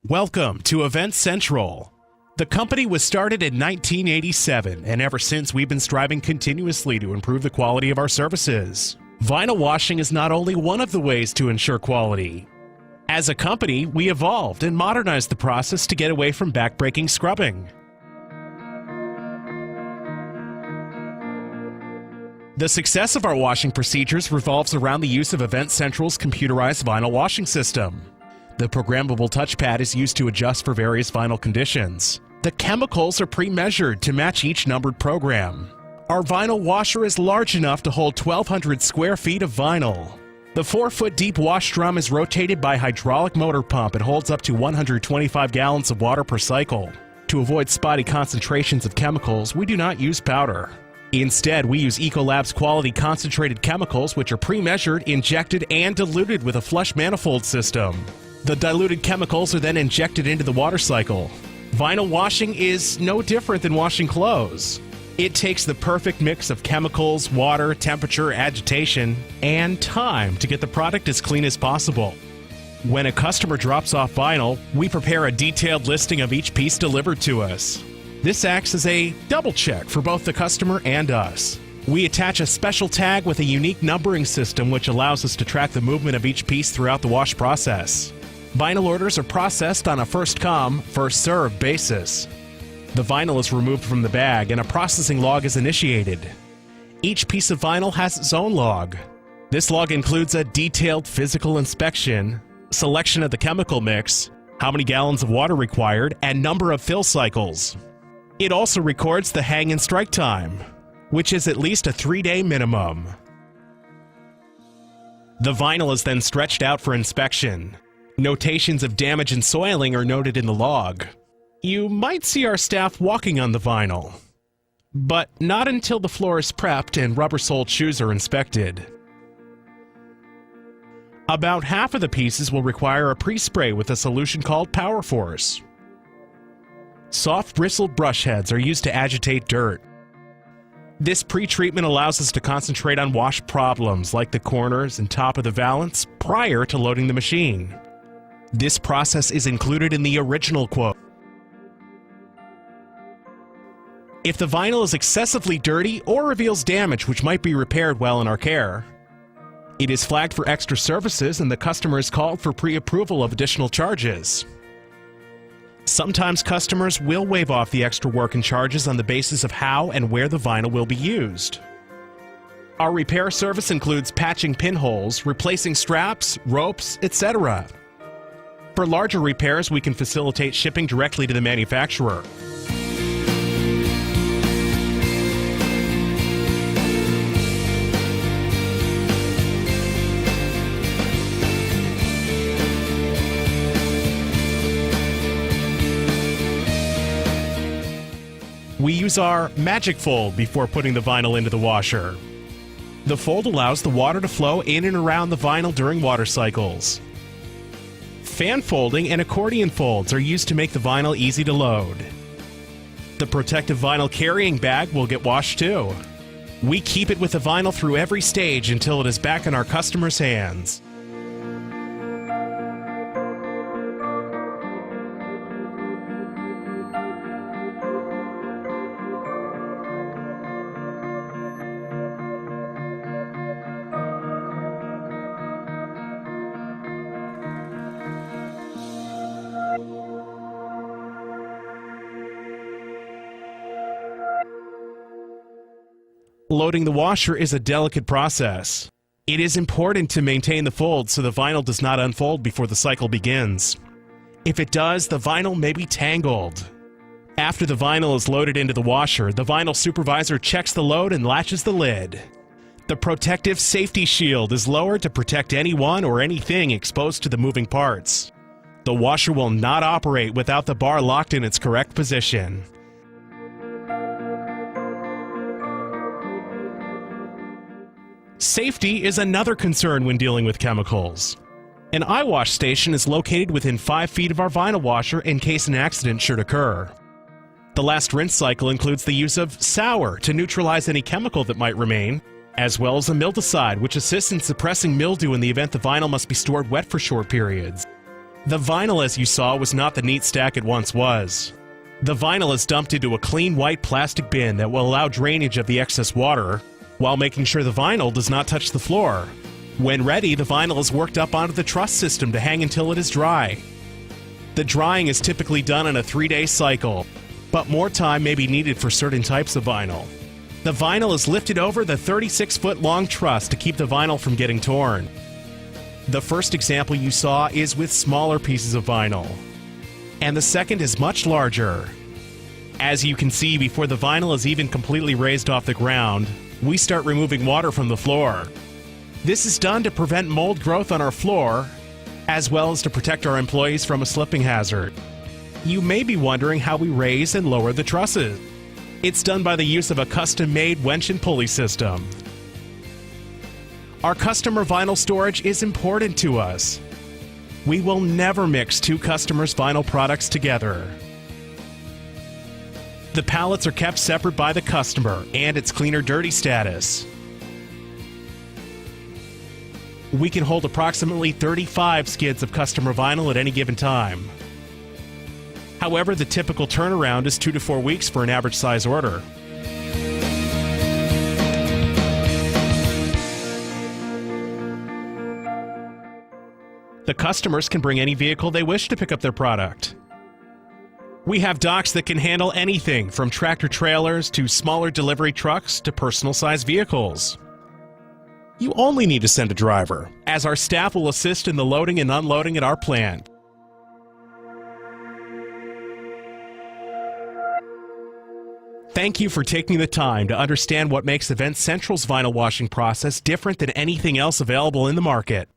Welcome to Event Central. The company was started in 1987, and ever since we've been striving continuously to improve the quality of our services. Vinyl washing is not only one of the ways to ensure quality. As a company, we evolved and modernized the process to get away from backbreaking scrubbing. The success of our washing procedures revolves around the use of Event Central's computerized vinyl washing system. The programmable touchpad is used to adjust for various vinyl conditions. The chemicals are pre-measured to match each numbered program. Our vinyl washer is large enough to hold 1,200 square feet of vinyl. The 4-foot deep wash drum is rotated by hydraulic motor pump and holds up to 125 gallons of water per cycle. To avoid spotty concentrations of chemicals, we do not use powder. Instead, we use Ecolab's quality concentrated chemicals, which are pre-measured, injected, and diluted with a flush manifold system. The diluted chemicals are then injected into the water cycle. Vinyl washing is no different than washing clothes. It takes the perfect mix of chemicals, water, temperature, agitation, and time to get the product as clean as possible. When a customer drops off vinyl, we prepare a detailed listing of each piece delivered to us. This acts as a double check for both the customer and us. We attach a special tag with a unique numbering system which allows us to track the movement of each piece throughout the wash process. Vinyl orders are processed on a first-come, first-served basis. The vinyl is removed from the bag and a processing log is initiated. Each piece of vinyl has its own log. This log includes a detailed physical inspection, selection of the chemical mix, how many gallons of water required, and number of fill cycles. It also records the hang and strike time, which is at least a 3-day minimum. The vinyl is then stretched out for inspection. Notations of damage and soiling are noted in the log. You might see our staff walking on the vinyl, but not until the floor is prepped and rubber-soled shoes are inspected. About half of the pieces will require a pre-spray with a solution called Power Force. Soft bristled brush heads are used to agitate dirt. This pre-treatment allows us to concentrate on wash problems like the corners and top of the valance prior to loading the machine. This process is included in the original quote. If the vinyl is excessively dirty or reveals damage which might be repaired while in our care, it is flagged for extra services and the customer is called for pre-approval of additional charges. Sometimes customers will waive off the extra work and charges on the basis of how and where the vinyl will be used. Our repair service includes patching pinholes, replacing straps, ropes, etc. For larger repairs, we can facilitate shipping directly to the manufacturer. We use our Magic Fold before putting the vinyl into the washer. The fold allows the water to flow in and around the vinyl during water cycles. Fan folding and accordion folds are used to make the vinyl easy to load. The protective vinyl carrying bag will get washed too. We keep it with the vinyl through every stage until it is back in our customers' hands. Loading the washer is a delicate process. It is important to maintain the fold so the vinyl does not unfold before the cycle begins. If it does, the vinyl may be tangled. After the vinyl is loaded into the washer, the vinyl supervisor checks the load and latches the lid. The protective safety shield is lowered to protect anyone or anything exposed to the moving parts. The washer will not operate without the bar locked in its correct position. Safety is another concern when dealing with chemicals. An eye wash station is located within 5 feet of our vinyl washer in case an accident should occur. The last rinse cycle includes the use of sour to neutralize any chemical that might remain, as well as a mildicide which assists in suppressing mildew in the event the vinyl must be stored wet for short periods. The vinyl, as you saw, was not the neat stack it once was. The vinyl is dumped into a clean white plastic bin that will allow drainage of the excess water, while making sure the vinyl does not touch the floor. When ready, the vinyl is worked up onto the truss system to hang until it is dry. The drying is typically done in a 3-day cycle, but more time may be needed for certain types of vinyl. The vinyl is lifted over the 36-foot long truss to keep the vinyl from getting torn. The first example you saw is with smaller pieces of vinyl, and the second is much larger. As you can see, before the vinyl is even completely raised off the ground, we start removing water from the floor. This is done to prevent mold growth on our floor, as well as to protect our employees from a slipping hazard. You may be wondering how we raise and lower the trusses. It's done by the use of a custom-made winch and pulley system. Our customer vinyl storage is important to us. We will never mix two customers' vinyl products together. The pallets are kept separate by the customer and its clean or dirty status. We can hold approximately 35 skids of customer vinyl at any given time. However, the typical turnaround is 2 to 4 weeks for an average size order. The customers can bring any vehicle they wish to pick up their product. We have docks that can handle anything from tractor trailers to smaller delivery trucks to personal-sized vehicles. You only need to send a driver, as our staff will assist in the loading and unloading at our plant. Thank you for taking the time to understand what makes Event Central's vinyl washing process different than anything else available in the market.